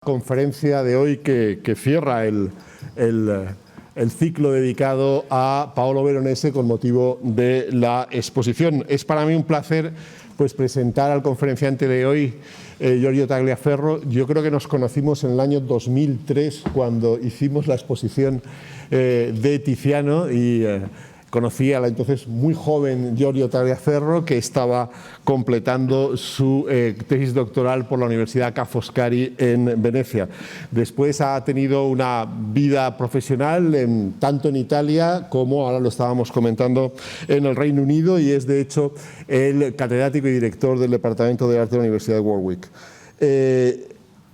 Conferencia de hoy que cierra el ciclo dedicado a Paolo Veronese con motivo de la exposición. Es para mí un placer presentar al conferenciante de hoy, Giorgio Tagliaferro. Yo creo que nos conocimos en el año 2003 cuando hicimos la exposición de Tiziano y conocí a la entonces muy joven Giorgio Tagliaferro, que estaba completando su tesis doctoral por la Universidad Ca' Foscari en Venecia. Después ha tenido una vida profesional tanto en Italia como, ahora lo estábamos comentando, en el Reino Unido, y es de hecho el catedrático y director del Departamento de Arte de la Universidad de Warwick.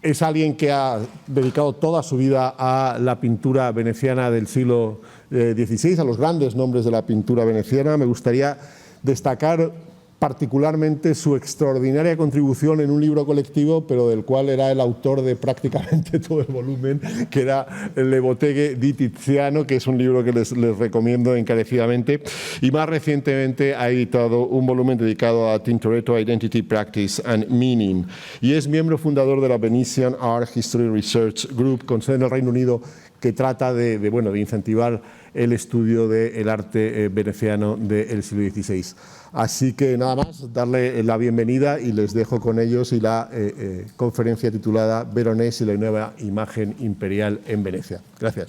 Es alguien que ha dedicado toda su vida a la pintura veneciana del siglo XVI, a los grandes nombres de la pintura veneciana. Me gustaría destacar particularmente su extraordinaria contribución en un libro colectivo, pero del cual era el autor de prácticamente todo el volumen, que era Le Botteghe di Tiziano, que es un libro que les recomiendo encarecidamente. Y más recientemente ha editado un volumen dedicado a Tintoretto Identity, Practice and Meaning. Y es miembro fundador de la Venetian Art History Research Group, con sede en el Reino Unido, que trata de incentivar el estudio del arte veneciano del siglo XVI. Así que nada más, darle la bienvenida y les dejo con ellos y la conferencia titulada Veronese y la nueva imagen imperial en Venecia. Gracias.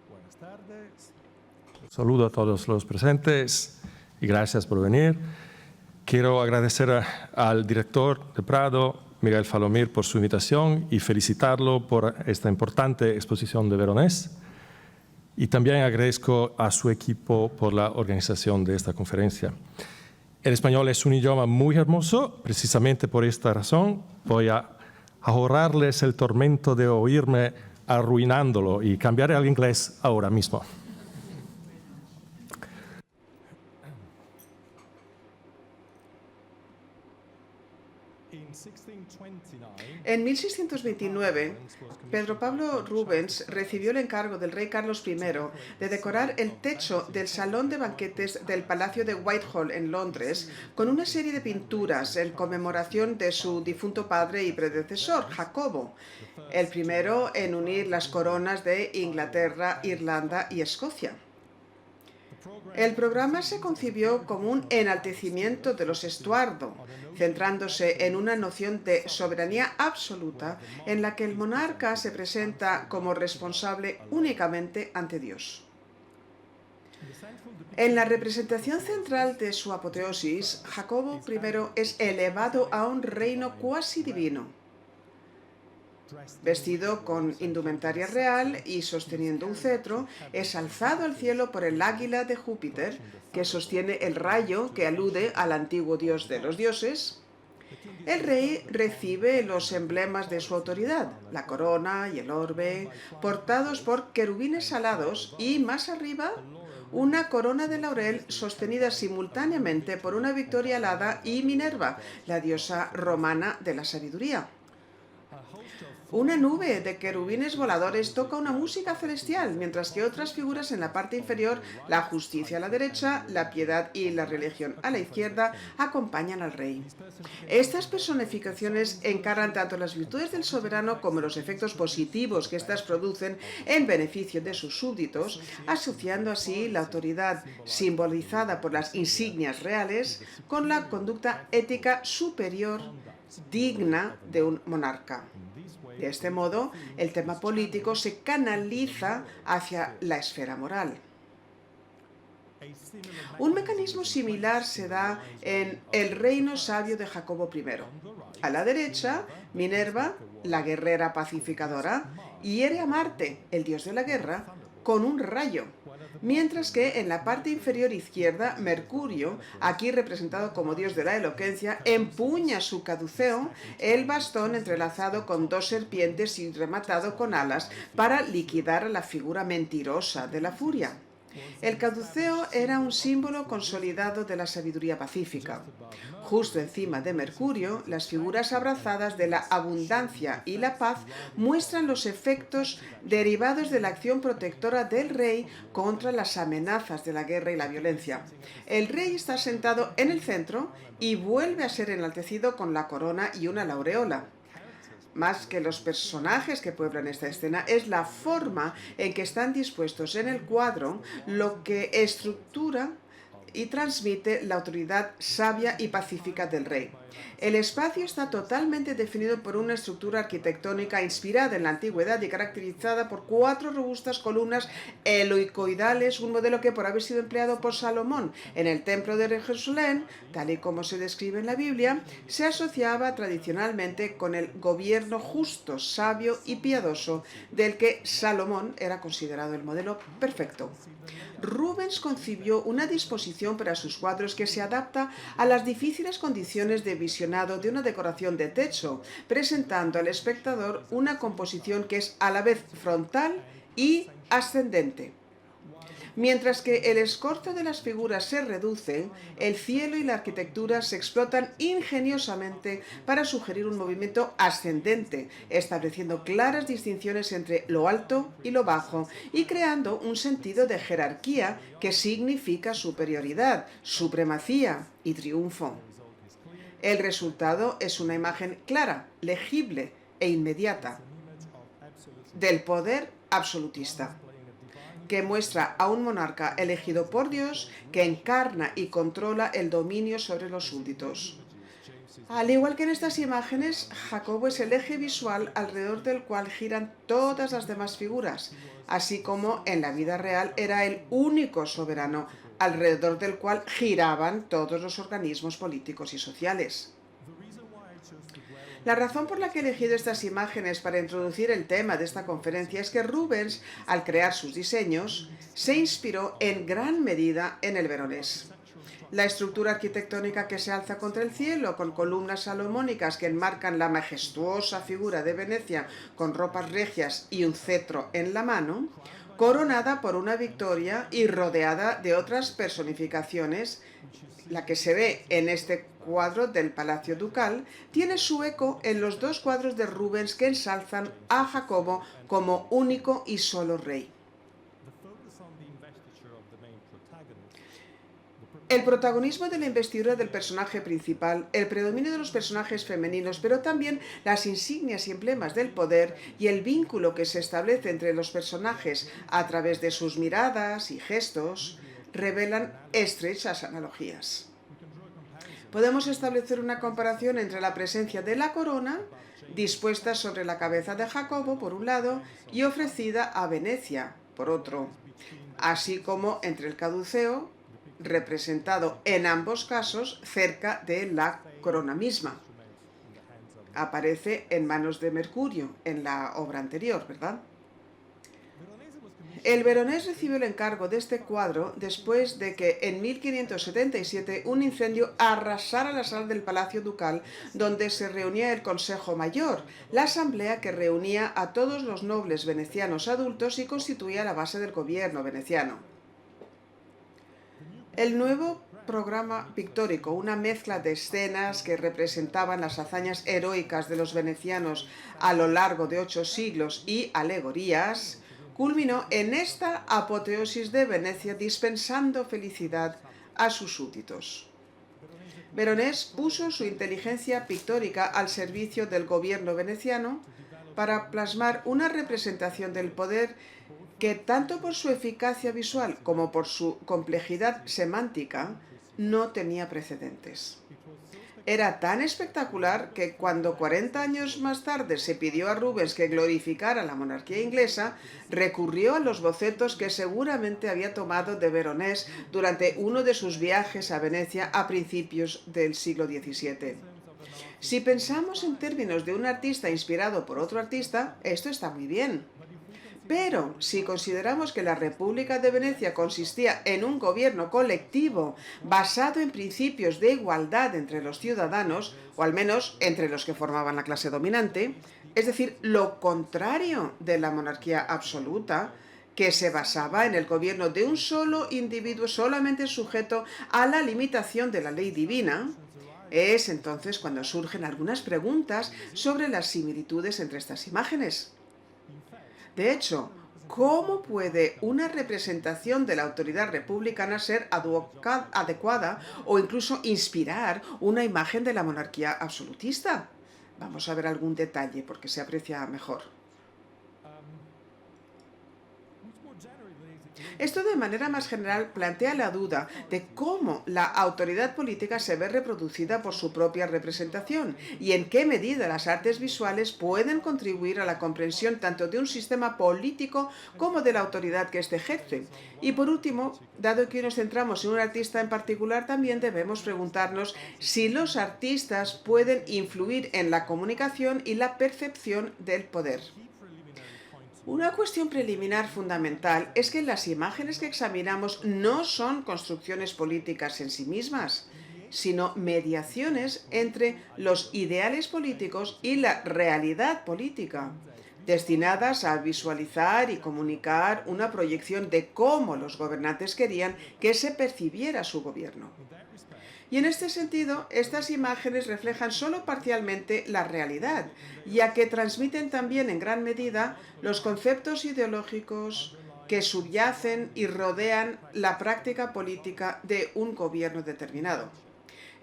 Buenas tardes. Saludo a todos los presentes y gracias por venir. Quiero agradecer al director de Prado, Miguel Falomir, por su invitación y felicitarlo por esta importante exposición de Veronese. Y también agradezco a su equipo por la organización de esta conferencia. El español es un idioma muy hermoso, precisamente por esta razón voy a ahorrarles el tormento de oírme arruinándolo y cambiaré al inglés ahora mismo. En 1629, Pedro Pablo Rubens recibió el encargo del rey Carlos I de decorar el techo del salón de banquetes del Palacio de Whitehall en Londres con una serie de pinturas en conmemoración de su difunto padre y predecesor, Jacobo, el primero en unir las coronas de Inglaterra, Irlanda y Escocia. El programa se concibió como un enaltecimiento de los Estuardo, centrándose en una noción de soberanía absoluta en la que el monarca se presenta como responsable únicamente ante Dios. En la representación central de su apoteosis, Jacobo I es elevado a un reino cuasi divino, vestido con indumentaria real y sosteniendo un cetro, es alzado al cielo por el águila de Júpiter, que sostiene el rayo que alude al antiguo dios de los dioses. El rey recibe los emblemas de su autoridad, la corona y el orbe, portados por querubines alados, y más arriba, una corona de laurel sostenida simultáneamente por una Victoria alada y Minerva, la diosa romana de la sabiduría. Una nube de querubines voladores toca una música celestial, mientras que otras figuras en la parte inferior, la justicia a la derecha, la piedad y la religión a la izquierda, acompañan al rey. Estas personificaciones encarnan tanto las virtudes del soberano como los efectos positivos que éstas producen en beneficio de sus súbditos, asociando así la autoridad simbolizada por las insignias reales con la conducta ética superior digna de un monarca. De este modo, el tema político se canaliza hacia la esfera moral. Un mecanismo similar se da en el reino sabio de Jacobo I. A la derecha, Minerva, la guerrera pacificadora, hiere a Marte, el dios de la guerra, con un rayo, mientras que en la parte inferior izquierda, Mercurio, aquí representado como dios de la elocuencia, empuña su caduceo, el bastón entrelazado con dos serpientes y rematado con alas para liquidar a la figura mentirosa de la furia. El caduceo era un símbolo consolidado de la sabiduría pacífica. Justo encima de Mercurio, las figuras abrazadas de la abundancia y la paz muestran los efectos derivados de la acción protectora del rey contra las amenazas de la guerra y la violencia. El rey está sentado en el centro y vuelve a ser enaltecido con la corona y una laureola. Más que los personajes que pueblan esta escena, es la forma en que están dispuestos en el cuadro lo que estructura y transmite la autoridad sabia y pacífica del rey. El espacio está totalmente definido por una estructura arquitectónica inspirada en la antigüedad y caracterizada por 4 robustas columnas helicoidales, un modelo que, por haber sido empleado por Salomón en el templo de Jerusalén, tal y como se describe en la Biblia, se asociaba tradicionalmente con el gobierno justo, sabio y piadoso, del que Salomón era considerado el modelo perfecto. Rubens concibió una disposición para sus cuadros que se adapta a las difíciles condiciones de visionado de una decoración de techo, presentando al espectador una composición que es a la vez frontal y ascendente. Mientras que el escorzo de las figuras se reduce, el cielo y la arquitectura se explotan ingeniosamente para sugerir un movimiento ascendente, estableciendo claras distinciones entre lo alto y lo bajo y creando un sentido de jerarquía que significa superioridad, supremacía y triunfo. El resultado es una imagen clara, legible e inmediata del poder absolutista, que muestra a un monarca elegido por Dios que encarna y controla el dominio sobre los súbditos. Al igual que en estas imágenes, Jacobo es el eje visual alrededor del cual giran todas las demás figuras, así como en la vida real era el único soberano alrededor del cual giraban todos los organismos políticos y sociales. La razón por la que he elegido estas imágenes para introducir el tema de esta conferencia es que Rubens, al crear sus diseños, se inspiró en gran medida en el veronés. La estructura arquitectónica que se alza contra el cielo, con columnas salomónicas que enmarcan la majestuosa figura de Venecia con ropas regias y un cetro en la mano, coronada por una victoria y rodeada de otras personificaciones, la que se ve en este cuadro del Palacio Ducal, tiene su eco en los 2 cuadros de Rubens que ensalzan a Jacobo como único y solo rey. El protagonismo de la investidura del personaje principal, el predominio de los personajes femeninos, pero también las insignias y emblemas del poder y el vínculo que se establece entre los personajes a través de sus miradas y gestos, revelan estrechas analogías. Podemos establecer una comparación entre la presencia de la corona, dispuesta sobre la cabeza de Jacobo, por un lado, y ofrecida a Venecia, por otro, así como entre el caduceo, representado en ambos casos cerca de la corona misma. Aparece en manos de Mercurio en la obra anterior, ¿verdad? El veronés recibió el encargo de este cuadro después de que en 1577 un incendio arrasara la sala del Palacio Ducal donde se reunía el Consejo Mayor, la asamblea que reunía a todos los nobles venecianos adultos y constituía la base del gobierno veneciano. El nuevo programa pictórico, una mezcla de escenas que representaban las hazañas heroicas de los venecianos a lo largo de 8 siglos y alegorías, culminó en esta apoteosis de Venecia dispensando felicidad a sus súbditos. Veronés puso su inteligencia pictórica al servicio del gobierno veneciano para plasmar una representación del poder que, tanto por su eficacia visual como por su complejidad semántica, no tenía precedentes. Era tan espectacular que cuando 40 años más tarde se pidió a Rubens que glorificara la monarquía inglesa, recurrió a los bocetos que seguramente había tomado de Veronés durante uno de sus viajes a Venecia a principios del siglo XVII. Si pensamos en términos de un artista inspirado por otro artista, esto está muy bien. Pero si consideramos que la República de Venecia consistía en un gobierno colectivo basado en principios de igualdad entre los ciudadanos, o al menos entre los que formaban la clase dominante, es decir, lo contrario de la monarquía absoluta, que se basaba en el gobierno de un solo individuo solamente sujeto a la limitación de la ley divina, es entonces cuando surgen algunas preguntas sobre las similitudes entre estas imágenes. De hecho, ¿cómo puede una representación de la autoridad republicana ser adecuada o incluso inspirar una imagen de la monarquía absolutista? Vamos a ver algún detalle porque se aprecia mejor. Esto de manera más general plantea la duda de cómo la autoridad política se ve reproducida por su propia representación y en qué medida las artes visuales pueden contribuir a la comprensión tanto de un sistema político como de la autoridad que éste ejerce. Y por último, dado que nos centramos en un artista en particular, también debemos preguntarnos si los artistas pueden influir en la comunicación y la percepción del poder. Una cuestión preliminar fundamental es que las imágenes que examinamos no son construcciones políticas en sí mismas, sino mediaciones entre los ideales políticos y la realidad política, destinadas a visualizar y comunicar una proyección de cómo los gobernantes querían que se percibiera su gobierno. Y en este sentido, estas imágenes reflejan solo parcialmente la realidad, ya que transmiten también en gran medida los conceptos ideológicos que subyacen y rodean la práctica política de un gobierno determinado.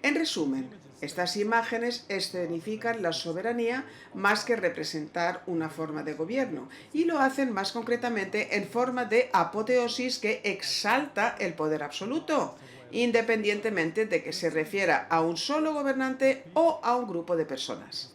En resumen, estas imágenes escenifican la soberanía más que representar una forma de gobierno, y lo hacen más concretamente en forma de apoteosis que exalta el poder absoluto, independientemente de que se refiera a un solo gobernante o a un grupo de personas.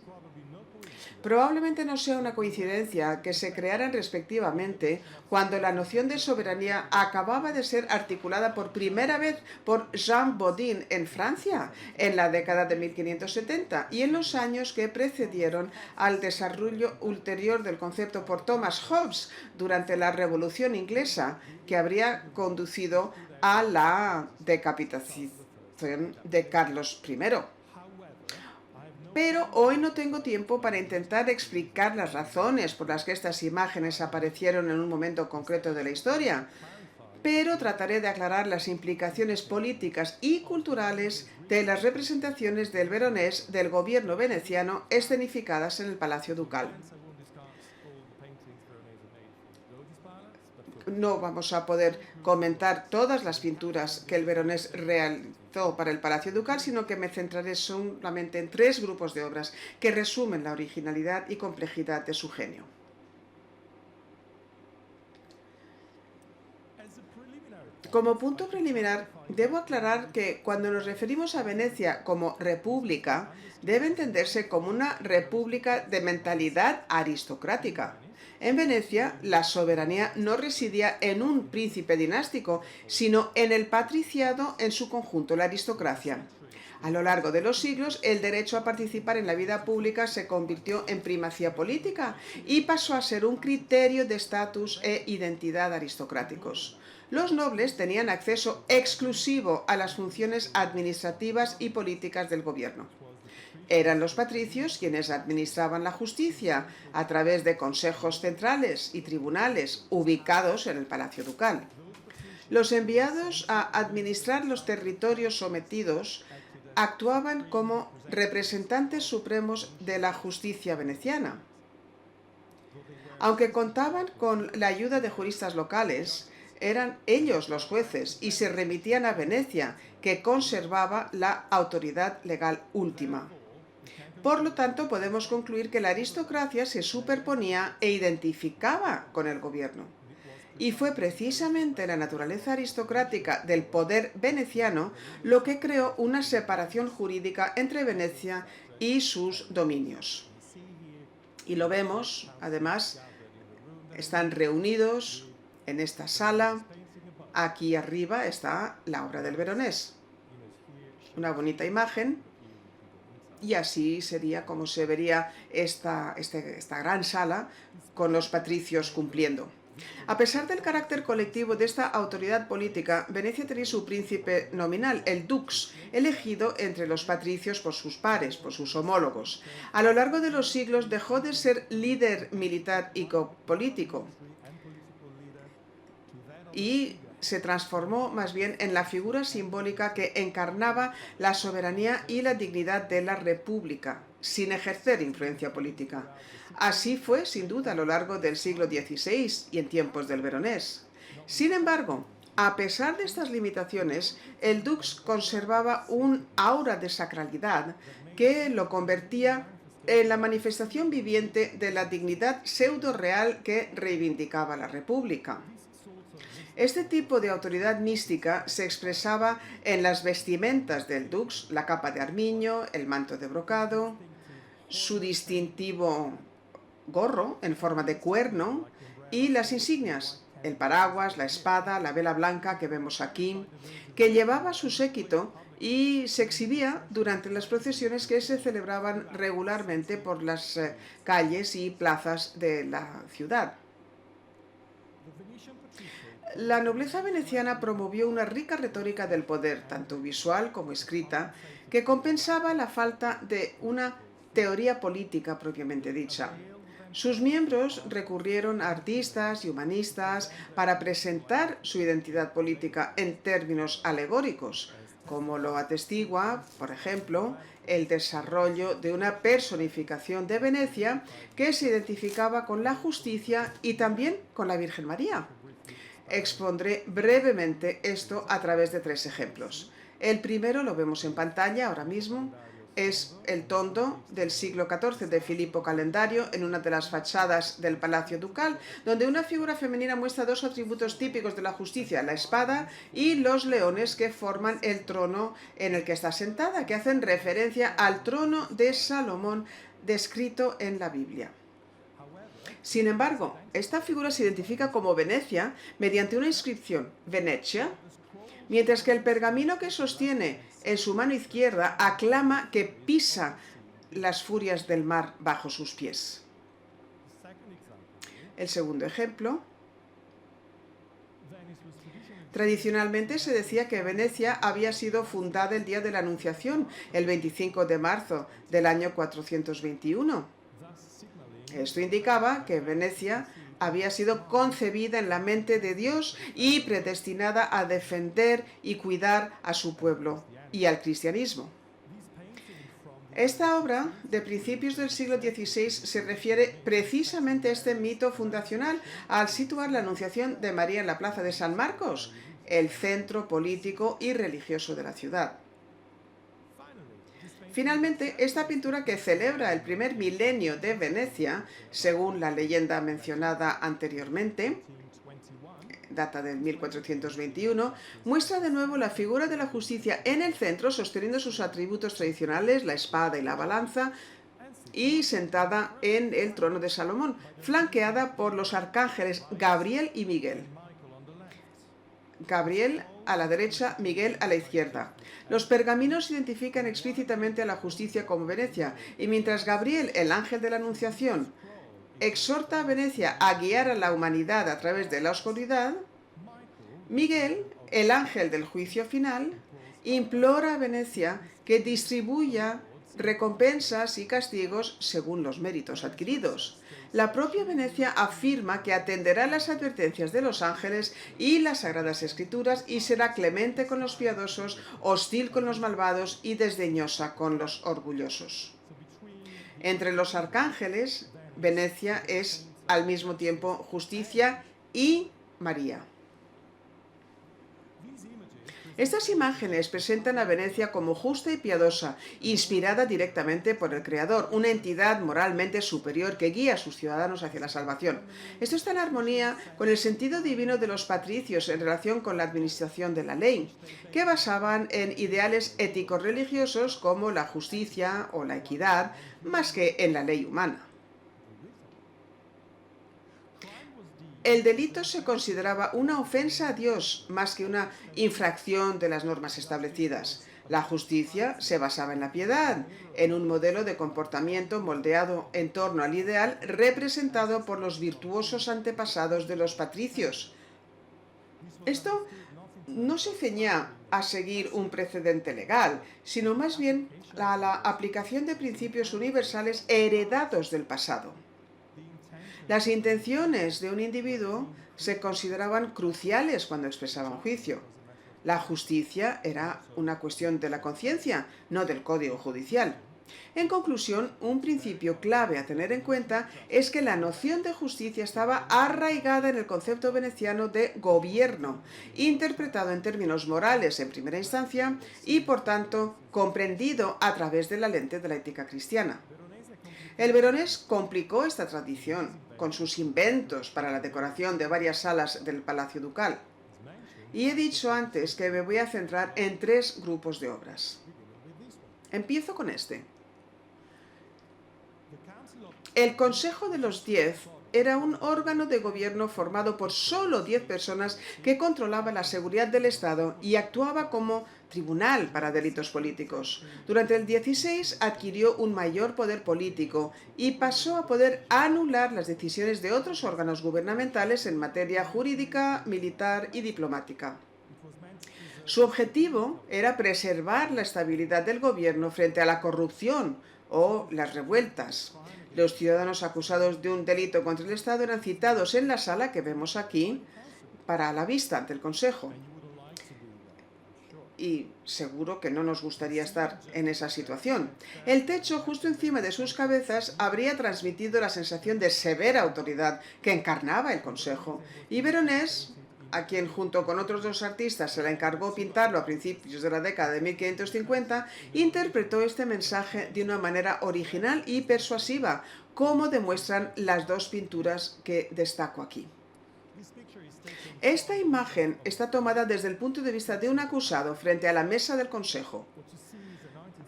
Probablemente no sea una coincidencia que se crearan respectivamente cuando la noción de soberanía acababa de ser articulada por primera vez por Jean Bodin en Francia en la década de 1570 y en los años que precedieron al desarrollo ulterior del concepto por Thomas Hobbes durante la Revolución Inglesa, que habría conducido a la decapitación de Carlos I. Pero hoy no tengo tiempo para intentar explicar las razones por las que estas imágenes aparecieron en un momento concreto de la historia, pero trataré de aclarar las implicaciones políticas y culturales de las representaciones del Veronés del gobierno veneciano escenificadas en el Palacio Ducal. No vamos a poder comentar todas las pinturas que el Veronés realizó para el Palacio Ducal, sino que me centraré solamente en 3 grupos de obras que resumen la originalidad y complejidad de su genio. Como punto preliminar, debo aclarar que cuando nos referimos a Venecia como república, debe entenderse como una república de mentalidad aristocrática. En Venecia, la soberanía no residía en un príncipe dinástico, sino en el patriciado en su conjunto, la aristocracia. A lo largo de los siglos, el derecho a participar en la vida pública se convirtió en primacía política y pasó a ser un criterio de estatus e identidad aristocráticos. Los nobles tenían acceso exclusivo a las funciones administrativas y políticas del gobierno. Eran los patricios quienes administraban la justicia a través de consejos centrales y tribunales ubicados en el Palacio Ducal. Los enviados a administrar los territorios sometidos actuaban como representantes supremos de la justicia veneciana. Aunque contaban con la ayuda de juristas locales, eran ellos los jueces y se remitían a Venecia, que conservaba la autoridad legal última. Por lo tanto, podemos concluir que la aristocracia se superponía e identificaba con el gobierno. Y fue precisamente la naturaleza aristocrática del poder veneciano lo que creó una separación jurídica entre Venecia y sus dominios. Y lo vemos, además, están reunidos en esta sala. Aquí arriba está la obra del Veronés. Una bonita imagen. Y así sería como se vería esta gran sala con los patricios cumpliendo. A pesar del carácter colectivo de esta autoridad política, Venecia tenía su príncipe nominal, el dux, elegido entre los patricios por sus pares, por sus homólogos. A lo largo de los siglos dejó de ser líder militar y político y se transformó más bien en la figura simbólica que encarnaba la soberanía y la dignidad de la República, sin ejercer influencia política. Así fue, sin duda, a lo largo del siglo XVI y en tiempos del Veronés. Sin embargo, a pesar de estas limitaciones, el dux conservaba un aura de sacralidad que lo convertía en la manifestación viviente de la dignidad pseudo-real que reivindicaba la República. Este tipo de autoridad mística se expresaba en las vestimentas del dux, la capa de armiño, el manto de brocado, su distintivo gorro en forma de cuerno y las insignias, el paraguas, la espada, la vela blanca que vemos aquí, que llevaba su séquito y se exhibía durante las procesiones que se celebraban regularmente por las calles y plazas de la ciudad. La nobleza veneciana promovió una rica retórica del poder, tanto visual como escrita, que compensaba la falta de una teoría política propiamente dicha. Sus miembros recurrieron a artistas y humanistas para presentar su identidad política en términos alegóricos, como lo atestigua, por ejemplo, el desarrollo de una personificación de Venecia que se identificaba con la justicia y también con la Virgen María. Expondré brevemente esto a través de 3 ejemplos. El primero lo vemos en pantalla ahora mismo. Es el tondo del siglo XIV de Filippo Calendario en una de las fachadas del Palacio Ducal, donde una figura femenina muestra 2 atributos típicos de la justicia, la espada y los leones que forman el trono en el que está sentada, que hacen referencia al trono de Salomón descrito en la Biblia. Sin embargo, esta figura se identifica como Venecia mediante una inscripción Venecia, mientras que el pergamino que sostiene en su mano izquierda aclama que pisa las furias del mar bajo sus pies. El segundo ejemplo. Tradicionalmente se decía que Venecia había sido fundada el día de la Anunciación, el 25 de marzo del año 421. Esto indicaba que Venecia había sido concebida en la mente de Dios y predestinada a defender y cuidar a su pueblo y al cristianismo. Esta obra, de principios del siglo XVI, se refiere precisamente a este mito fundacional al situar la Anunciación de María en la plaza de San Marcos, el centro político y religioso de la ciudad. Finalmente, esta pintura, que celebra el primer milenio de Venecia, según la leyenda mencionada anteriormente, data del 1421, muestra de nuevo la figura de la justicia en el centro, sosteniendo sus atributos tradicionales, la espada y la balanza, y sentada en el trono de Salomón, flanqueada por los arcángeles Gabriel y Miguel. Gabriel a la derecha, Miguel a la izquierda. Los pergaminos identifican explícitamente a la justicia como Venecia, y mientras Gabriel, el ángel de la Anunciación, exhorta a Venecia a guiar a la humanidad a través de la oscuridad, Miguel, el ángel del juicio final, implora a Venecia que distribuya recompensas y castigos según los méritos adquiridos. La propia Venecia afirma que atenderá las advertencias de los ángeles y las sagradas escrituras y será clemente con los piadosos, hostil con los malvados y desdeñosa con los orgullosos. Entre los arcángeles, Venecia es al mismo tiempo justicia y María. Estas imágenes presentan a Venecia como justa y piadosa, inspirada directamente por el Creador, una entidad moralmente superior que guía a sus ciudadanos hacia la salvación. Esto está en armonía con el sentido divino de los patricios en relación con la administración de la ley, que basaban en ideales éticos religiosos como la justicia o la equidad, más que en la ley humana. El delito se consideraba una ofensa a Dios más que una infracción de las normas establecidas. La justicia se basaba en la piedad, en un modelo de comportamiento moldeado en torno al ideal representado por los virtuosos antepasados de los patricios. Esto no se ceñía a seguir un precedente legal, sino más bien a la aplicación de principios universales heredados del pasado. Las intenciones de un individuo se consideraban cruciales cuando expresaba un juicio. La justicia era una cuestión de la conciencia, no del código judicial. En conclusión, un principio clave a tener en cuenta es que la noción de justicia estaba arraigada en el concepto veneciano de gobierno, interpretado en términos morales en primera instancia y, por tanto, comprendido a través de la lente de la ética cristiana. El Veronés complicó esta tradición con sus inventos para la decoración de varias salas del Palacio Ducal. Y he dicho antes que me voy a centrar en 3 grupos de obras. Empiezo con este. El Consejo de los 10 era un órgano de gobierno formado por solo 10 personas que controlaba la seguridad del Estado y actuaba como tribunal para delitos políticos. Durante el 16 adquirió un mayor poder político y pasó a poder anular las decisiones de otros órganos gubernamentales en materia jurídica, militar y diplomática. Su objetivo era preservar la estabilidad del gobierno frente a la corrupción o las revueltas. Los ciudadanos acusados de un delito contra el Estado eran citados en la sala que vemos aquí para la vista ante el Consejo. Y seguro que no nos gustaría estar en esa situación. El techo justo encima de sus cabezas habría transmitido la sensación de severa autoridad que encarnaba el Consejo. Y Veronés, a quien junto con otros 2 artistas se le encargó pintarlo a principios de la década de 1550, interpretó este mensaje de una manera original y persuasiva, como demuestran las 2 pinturas que destaco aquí. Esta imagen está tomada desde el punto de vista de un acusado frente a la mesa del Consejo.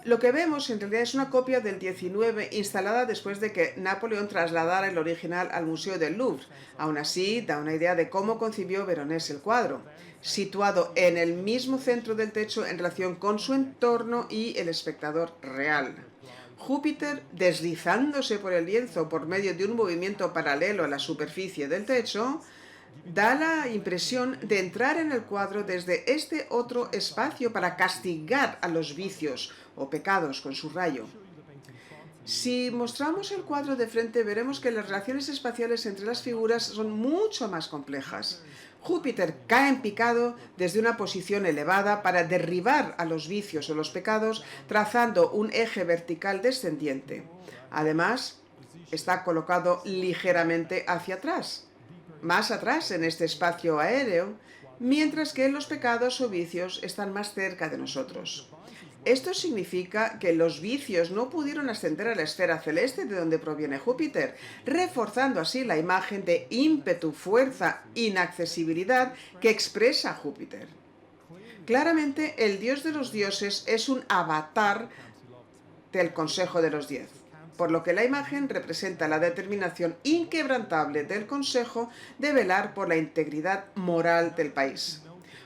Lo que vemos en realidad es una copia del 19 instalada después de que Napoleón trasladara el original al Museo del Louvre. Aún así, da una idea de cómo concibió Veronés el cuadro, situado en el mismo centro del techo en relación con su entorno y el espectador real. Júpiter, deslizándose por el lienzo por medio de un movimiento paralelo a la superficie del techo, da la impresión de entrar en el cuadro desde este otro espacio para castigar a los vicios o pecados con su rayo. Si mostramos el cuadro de frente, veremos que las relaciones espaciales entre las figuras son mucho más complejas. Júpiter cae en picado desde una posición elevada para derribar a los vicios o los pecados, trazando un eje vertical descendiente. Además, está colocado ligeramente hacia atrás, más atrás en este espacio aéreo, mientras que los pecados o vicios están más cerca de nosotros. Esto significa que los vicios no pudieron ascender a la esfera celeste de donde proviene Júpiter, reforzando así la imagen de ímpetu, fuerza, inaccesibilidad que expresa Júpiter. Claramente, el dios de los dioses es un avatar del Consejo de los 10. Por lo que la imagen representa la determinación inquebrantable del Consejo de velar por la integridad moral del país.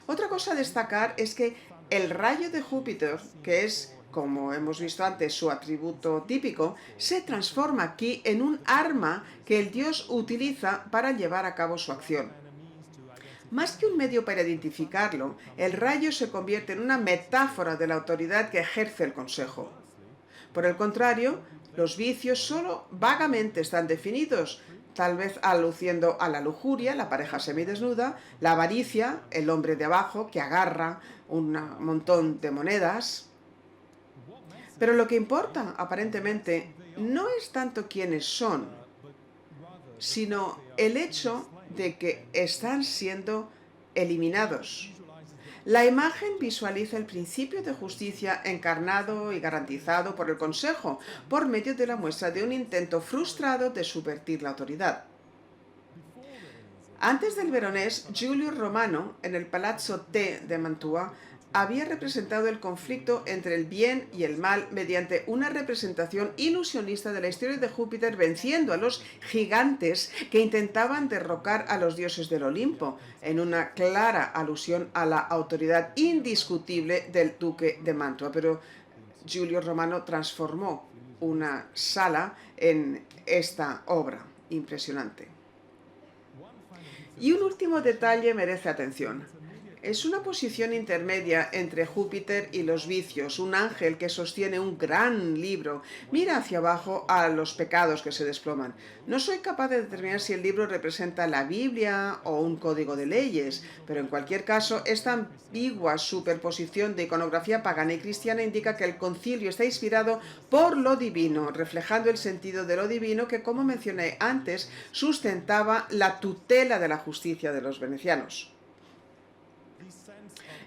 Otra cosa a destacar es que el rayo de Júpiter, que es, como hemos visto antes, su atributo típico, se transforma aquí en un arma que el dios utiliza para llevar a cabo su acción. Más que un medio para identificarlo, el rayo se convierte en una metáfora de la autoridad que ejerce el Consejo. Por el contrario, los vicios solo vagamente están definidos, tal vez aludiendo a la lujuria, la pareja semidesnuda, la avaricia, el hombre de abajo que agarra un montón de monedas. Pero lo que importa, aparentemente, no es tanto quiénes son, sino el hecho de que están siendo eliminados. La imagen visualiza el principio de justicia encarnado y garantizado por el Consejo por medio de la muestra de un intento frustrado de subvertir la autoridad. Antes del Veronés, Giulio Romano, en el Palazzo T de Mantua, había representado el conflicto entre el bien y el mal mediante una representación ilusionista de la historia de Júpiter venciendo a los gigantes que intentaban derrocar a los dioses del Olimpo, en una clara alusión a la autoridad indiscutible del duque de Mantua. Pero Giulio Romano transformó una sala en esta obra impresionante. Y un último detalle merece atención. Es una posición intermedia entre Júpiter y los vicios, un ángel que sostiene un gran libro. Mira hacia abajo a los pecados que se desploman. No soy capaz de determinar si el libro representa la Biblia o un código de leyes, pero en cualquier caso, esta ambigua superposición de iconografía pagana y cristiana indica que el concilio está inspirado por lo divino, reflejando el sentido de lo divino que, como mencioné antes, sustentaba la tutela de la justicia de los venecianos.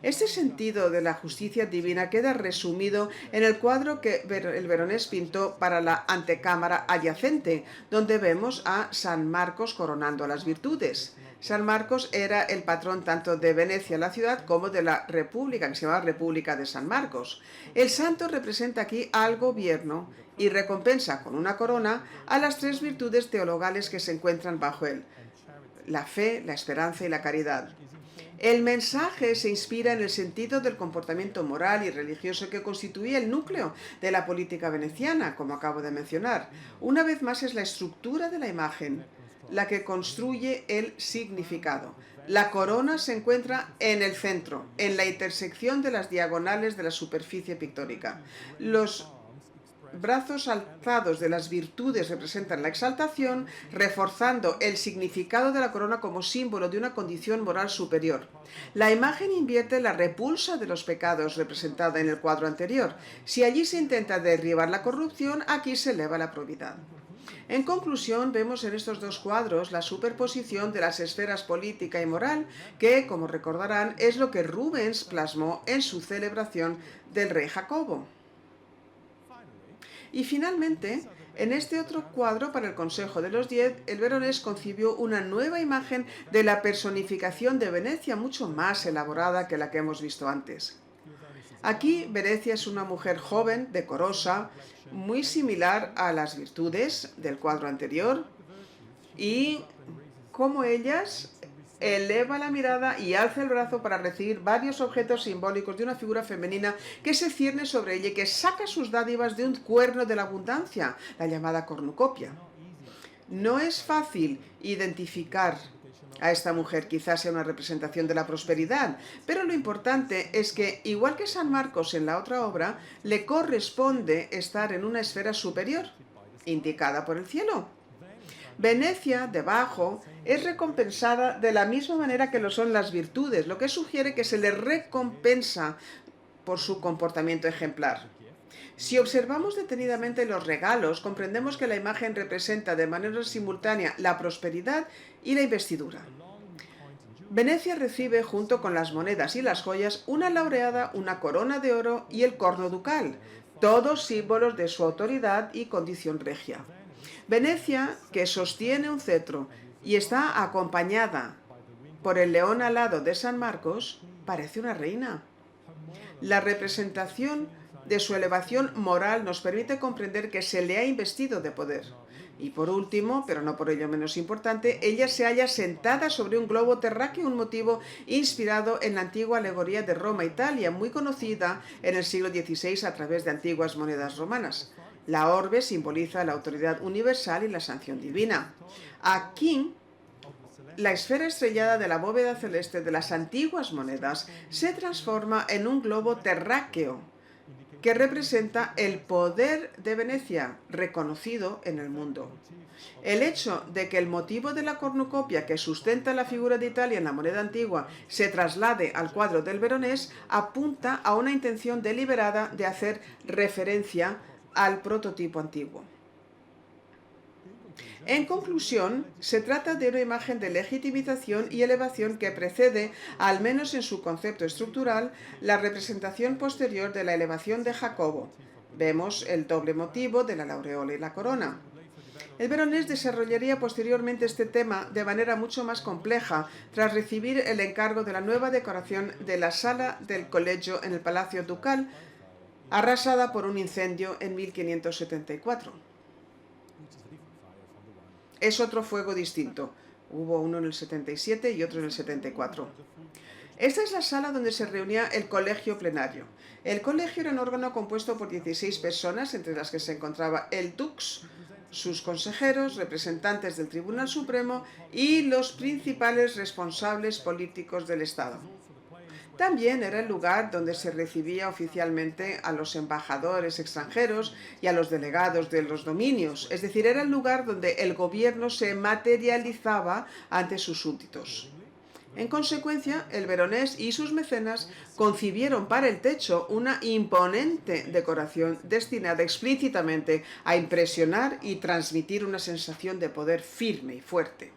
Este sentido de la justicia divina queda resumido en el cuadro que el Veronés pintó para la antecámara adyacente, donde vemos a San Marcos coronando las virtudes. San Marcos era el patrón tanto de Venecia, la ciudad, como de la república, que se llamaba República de San Marcos. El santo representa aquí al gobierno y recompensa con una corona a las tres virtudes teologales que se encuentran bajo él: la fe, la esperanza y la caridad. El mensaje se inspira en el sentido del comportamiento moral y religioso que constituía el núcleo de la política veneciana, como acabo de mencionar. Una vez más, es la estructura de la imagen la que construye el significado. La corona se encuentra en el centro, en la intersección de las diagonales de la superficie pictórica. Los brazos alzados de las virtudes representan la exaltación, reforzando el significado de la corona como símbolo de una condición moral superior. La imagen invierte la repulsa de los pecados representada en el cuadro anterior. Si allí se intenta derribar la corrupción, aquí se eleva la probidad. En conclusión, vemos en estos dos cuadros la superposición de las esferas política y moral, que, como recordarán, es lo que Rubens plasmó en su celebración del rey Jacobo. Y finalmente, en este otro cuadro para el Consejo de los 10, el Veronés concibió una nueva imagen de la personificación de Venecia, mucho más elaborada que la que hemos visto antes. Aquí, Venecia es una mujer joven, decorosa, muy similar a las virtudes del cuadro anterior, y como ellas, eleva la mirada y alza el brazo para recibir varios objetos simbólicos de una figura femenina que se cierne sobre ella y que saca sus dádivas de un cuerno de la abundancia, la llamada cornucopia. No es fácil identificar a esta mujer, quizás sea una representación de la prosperidad, pero lo importante es que, igual que San Marcos en la otra obra, le corresponde estar en una esfera superior, indicada por el cielo. Venecia, debajo, es recompensada de la misma manera que lo son las virtudes, lo que sugiere que se le recompensa por su comportamiento ejemplar. Si observamos detenidamente los regalos, comprendemos que la imagen representa de manera simultánea la prosperidad y la investidura. Venecia recibe, junto con las monedas y las joyas, una laureada, una corona de oro y el corno ducal, todos símbolos de su autoridad y condición regia. Venecia, que sostiene un cetro y está acompañada por el león alado de San Marcos, parece una reina. La representación de su elevación moral nos permite comprender que se le ha investido de poder. Y por último, pero no por ello menos importante, ella se halla sentada sobre un globo terráqueo, un motivo inspirado en la antigua alegoría de Roma-Italia, muy conocida en el siglo XVI a través de antiguas monedas romanas. La orbe simboliza la autoridad universal y la sanción divina. Aquí, la esfera estrellada de la bóveda celeste de las antiguas monedas se transforma en un globo terráqueo que representa el poder de Venecia, reconocido en el mundo. El hecho de que el motivo de la cornucopia que sustenta la figura de Italia en la moneda antigua se traslade al cuadro del Veronés apunta a una intención deliberada de hacer referencia al prototipo antiguo. En conclusión, se trata de una imagen de legitimización y elevación que precede, al menos en su concepto estructural, la representación posterior de la elevación de Jacobo. Vemos el doble motivo de la aureola y la corona. El Veronés desarrollaría posteriormente este tema de manera mucho más compleja, tras recibir el encargo de la nueva decoración de la sala del colegio en el Palacio Ducal, arrasada por un incendio en 1574. Es otro fuego distinto. Hubo uno en el 77 y otro en el 74. Esta es la sala donde se reunía el colegio plenario. El colegio era un órgano compuesto por 16 personas, entre las que se encontraba el dux, sus consejeros, representantes del Tribunal Supremo y los principales responsables políticos del Estado. También era el lugar donde se recibía oficialmente a los embajadores extranjeros y a los delegados de los dominios, es decir, era el lugar donde el gobierno se materializaba ante sus súbditos. En consecuencia, el Veronés y sus mecenas concibieron para el techo una imponente decoración destinada explícitamente a impresionar y transmitir una sensación de poder firme y fuerte.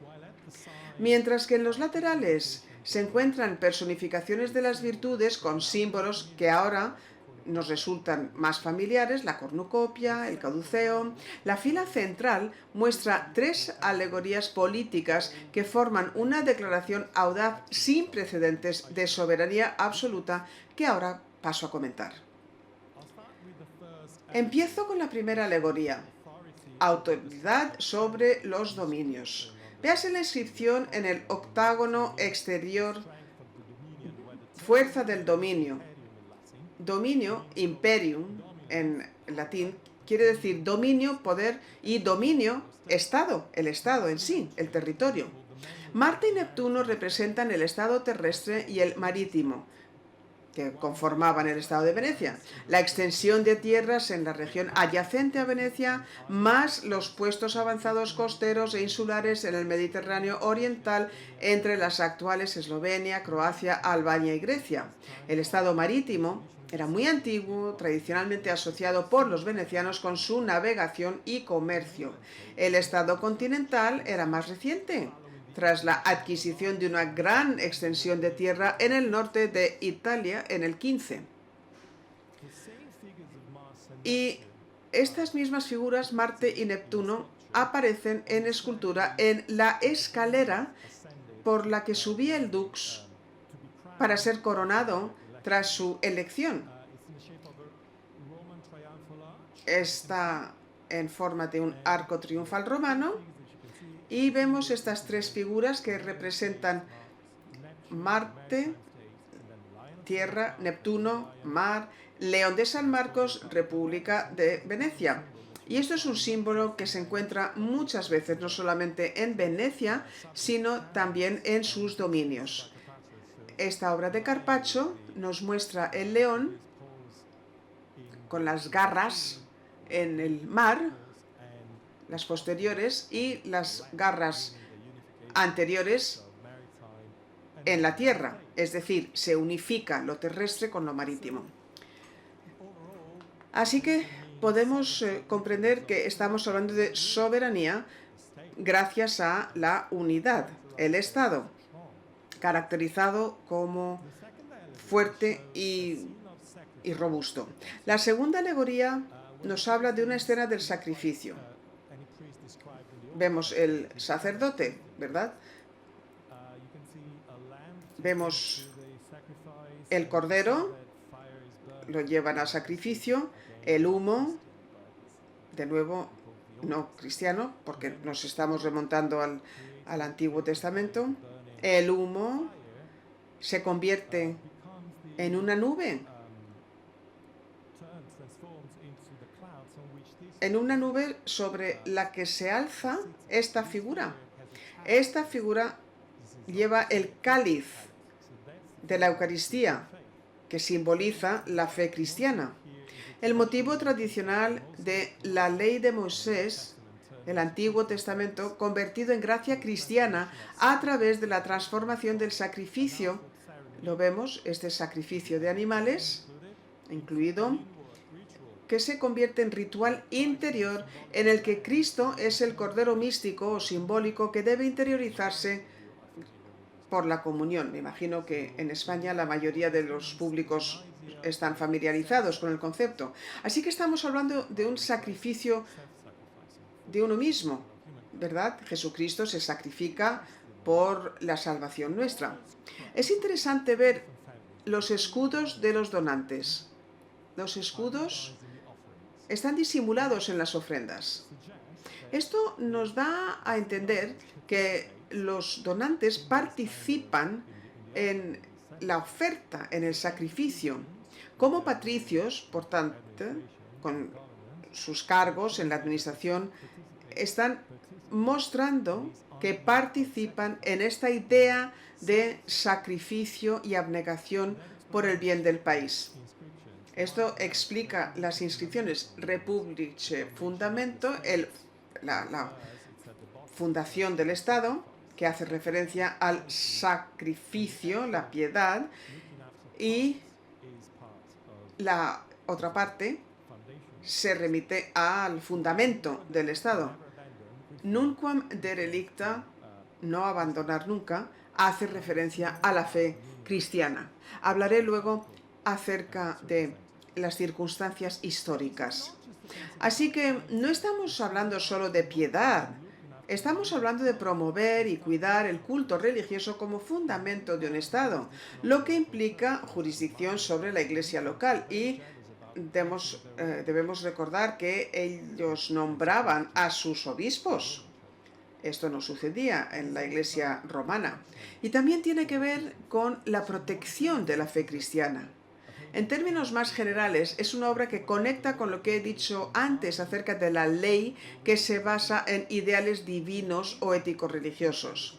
Mientras que en los laterales se encuentran personificaciones de las virtudes con símbolos que ahora nos resultan más familiares, la cornucopia, el caduceo. La fila central muestra 3 alegorías políticas que forman una declaración audaz sin precedentes de soberanía absoluta que ahora paso a comentar. Empiezo con la primera alegoría, autoridad sobre los dominios. Véase la inscripción en el octágono exterior, fuerza del dominio. Dominio, imperium, en latín, quiere decir dominio, poder, y dominio, estado, el estado en sí, el territorio. Marte y Neptuno representan el estado terrestre y el marítimo, que conformaban el estado de Venecia. La extensión de tierras en la región adyacente a Venecia, más los puestos avanzados costeros e insulares en el Mediterráneo oriental entre las actuales Eslovenia, Croacia, Albania y Grecia. El estado marítimo era muy antiguo, tradicionalmente asociado por los venecianos con su navegación y comercio. El estado continental era más reciente, tras la adquisición de una gran extensión de tierra en el norte de Italia en el 15. Y estas mismas figuras, Marte y Neptuno, aparecen en escultura en la escalera por la que subía el dux para ser coronado tras su elección. Está en forma de un arco triunfal romano y vemos estas 3 figuras que representan Marte, tierra, Neptuno, mar, León de San Marcos, República de Venecia. Y esto es un símbolo que se encuentra muchas veces, no solamente en Venecia, sino también en sus dominios. Esta obra de Carpaccio nos muestra el león con las garras en el mar, las posteriores, y las garras anteriores en la tierra, es decir, se unifica lo terrestre con lo marítimo. Así que podemos comprender que estamos hablando de soberanía gracias a la unidad, el Estado, caracterizado como fuerte y robusto. La segunda alegoría nos habla de una escena del sacrificio. Vemos el sacerdote, ¿verdad? Vemos el cordero, lo llevan al sacrificio, el humo, de nuevo no cristiano, porque nos estamos remontando al Antiguo Testamento. El humo se convierte en una nube, sobre la que se alza esta figura. Esta figura lleva el cáliz de la Eucaristía, que simboliza la fe cristiana. El motivo tradicional de la ley de Moisés, el Antiguo Testamento, convertido en gracia cristiana a través de la transformación del sacrificio. Lo vemos, este sacrificio de animales, incluido, que se convierte en ritual interior en el que Cristo es el cordero místico o simbólico que debe interiorizarse por la comunión. Me imagino que en España la mayoría de los públicos están familiarizados con el concepto. Así que estamos hablando de un sacrificio de uno mismo, ¿verdad? Jesucristo se sacrifica por la salvación nuestra. Es interesante ver los escudos de los donantes. Los escudos están disimulados en las ofrendas. Esto nos da a entender que los donantes participan en la oferta, en el sacrificio. Como patricios, por tanto, con sus cargos en la administración, están mostrando que participan en esta idea de sacrificio y abnegación por el bien del país. Esto explica las inscripciones Republische Fundamento, la fundación del Estado, que hace referencia al sacrificio, la piedad, y la otra parte se remite al fundamento del Estado. Nunquam derelicta, no abandonar nunca, hace referencia a la fe cristiana. Hablaré luego acerca de las circunstancias históricas. Así que no estamos hablando solo de piedad, estamos hablando de promover y cuidar el culto religioso como fundamento de un Estado, lo que implica jurisdicción sobre la Iglesia local y debemos recordar que ellos nombraban a sus obispos. Esto no sucedía en la Iglesia romana. Y también tiene que ver con la protección de la fe cristiana. En términos más generales, es una obra que conecta con lo que he dicho antes acerca de la ley que se basa en ideales divinos o ético-religiosos.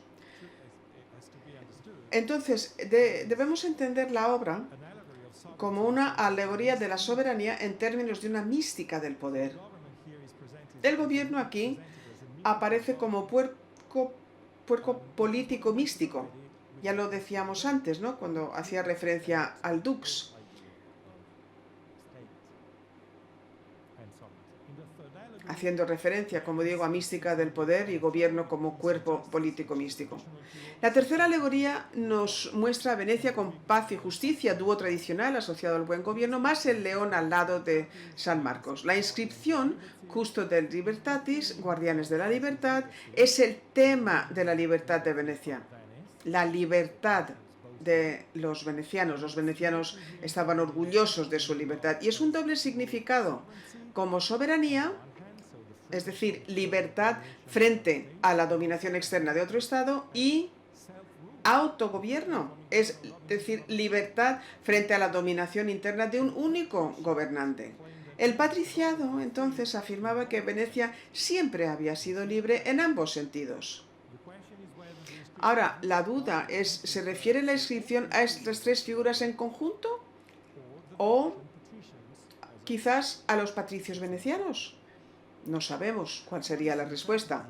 Entonces, debemos entender la obra como una alegoría de la soberanía en términos de una mística del poder. El gobierno aquí aparece como puerco político místico. Ya lo decíamos antes, ¿no?, cuando hacía referencia al dux. Haciendo referencia, como digo, a mística del poder y gobierno como cuerpo político místico. La tercera alegoría nos muestra a Venecia con paz y justicia, dúo tradicional asociado al buen gobierno, más el león al lado de San Marcos. La inscripción, Custodes Libertatis, guardianes de la libertad, es el tema de la libertad de Venecia. La libertad de los venecianos. Los venecianos estaban orgullosos de su libertad y es un doble significado, como soberanía, es decir, libertad frente a la dominación externa de otro Estado, y autogobierno, es decir, libertad frente a la dominación interna de un único gobernante. El patriciado, entonces, afirmaba que Venecia siempre había sido libre en ambos sentidos. Ahora, la duda es, ¿se refiere la inscripción a estas tres figuras en conjunto? ¿O quizás a los patricios venecianos? No sabemos cuál sería la respuesta.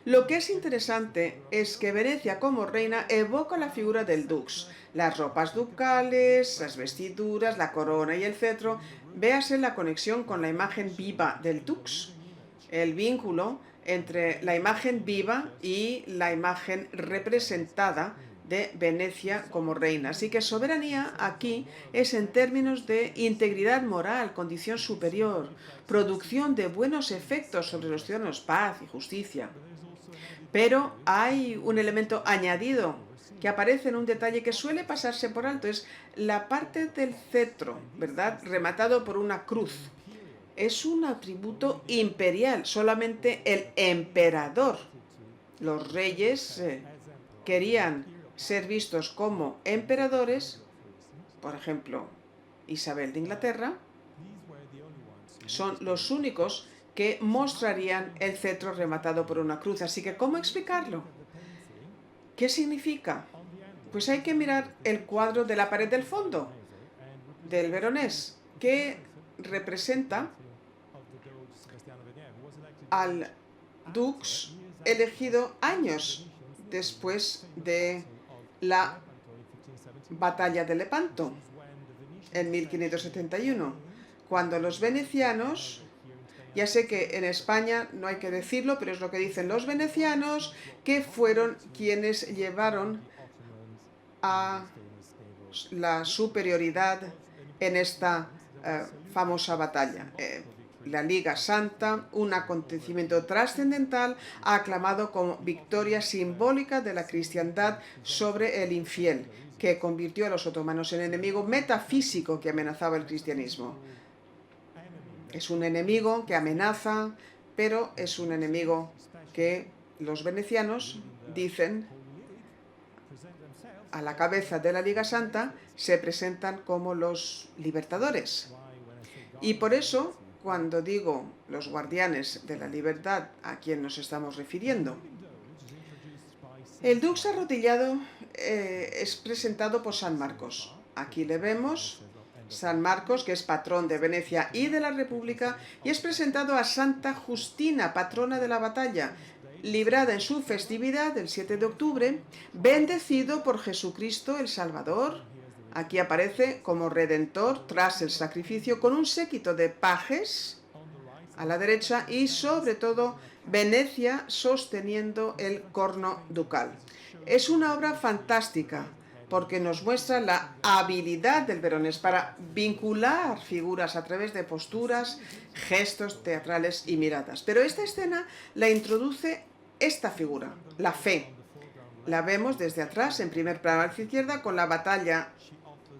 Lo que es interesante es que Venecia como reina evoca la figura del dux, las ropas ducales, las vestiduras, la corona y el cetro. Véase la conexión con la imagen viva del dux, el vínculo entre la imagen viva y la imagen representada de Venecia como reina. Así que soberanía aquí es en términos de integridad moral, condición superior, producción de buenos efectos sobre los ciudadanos, paz y justicia. Pero hay un elemento añadido que aparece en un detalle que suele pasarse por alto, es la parte del cetro, ¿verdad?, rematado por una cruz. Es un atributo imperial, solamente el emperador. Los reyes querían ser vistos como emperadores, por ejemplo, Isabel de Inglaterra, son los únicos que mostrarían el cetro rematado por una cruz. Así que, ¿cómo explicarlo? ¿Qué significa? Pues hay que mirar el cuadro de la pared del fondo del Veronés, que representa al dux elegido años después de la batalla de Lepanto, en 1571, cuando los venecianos, ya sé que en España no hay que decirlo, pero es lo que dicen los venecianos, que fueron quienes llevaron a la superioridad en esta famosa batalla. La Liga Santa, un acontecimiento trascendental, aclamado como victoria simbólica de la cristiandad sobre el infiel, que convirtió a los otomanos en enemigo metafísico que amenazaba el cristianismo. Es un enemigo que amenaza, pero es un enemigo que los venecianos dicen, a la cabeza de la Liga Santa, se presentan como los libertadores. Y por eso, cuando digo los guardianes de la libertad, ¿a quién nos estamos refiriendo? El dux arrodillado es presentado por San Marcos. Aquí le vemos San Marcos, que es patrón de Venecia y de la República, y es presentado a Santa Justina, patrona de la batalla, librada en su festividad del 7 de octubre, bendecido por Jesucristo el Salvador. Aquí aparece como redentor tras el sacrificio con un séquito de pajes a la derecha y sobre todo Venecia sosteniendo el corno ducal. Es una obra fantástica porque nos muestra la habilidad del veronés para vincular figuras a través de posturas, gestos teatrales y miradas. Pero esta escena la introduce esta figura, la fe. La vemos desde atrás, en primer plano a la izquierda, con la batalla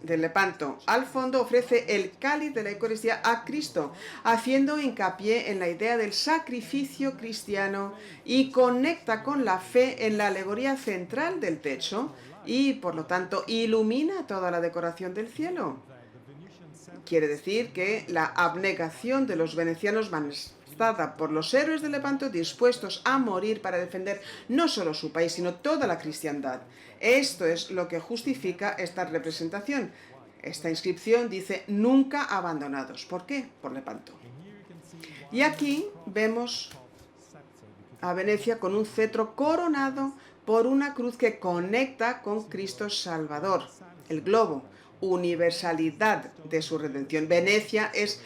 de Lepanto. Al fondo ofrece el cáliz de la Eucaristía a Cristo, haciendo hincapié en la idea del sacrificio cristiano y conecta con la fe en la alegoría central del techo y, por lo tanto, ilumina toda la decoración del cielo. Quiere decir que la abnegación de los venecianos manifestada por los héroes de Lepanto dispuestos a morir para defender no solo su país, sino toda la cristiandad. Esto es lo que justifica esta representación. Esta inscripción dice nunca abandonados. ¿Por qué? Por Lepanto. Y aquí vemos a Venecia con un cetro coronado por una cruz que conecta con Cristo Salvador, el globo, universalidad de su redención. Venecia es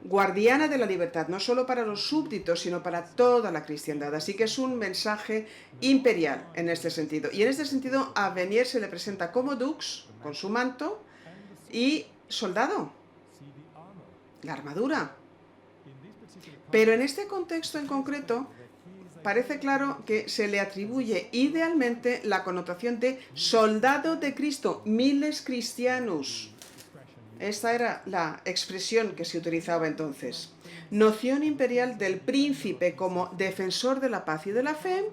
guardiana de la libertad, no solo para los súbditos, sino para toda la cristiandad. Así que es un mensaje imperial en este sentido. Y en este sentido a Venier se le presenta como dux, con su manto, y soldado, la armadura. Pero en este contexto en concreto, parece claro que se le atribuye idealmente la connotación de soldado de Cristo, miles Christianus. Esta era la expresión que se utilizaba entonces. Noción imperial del príncipe como defensor de la paz y de la fe,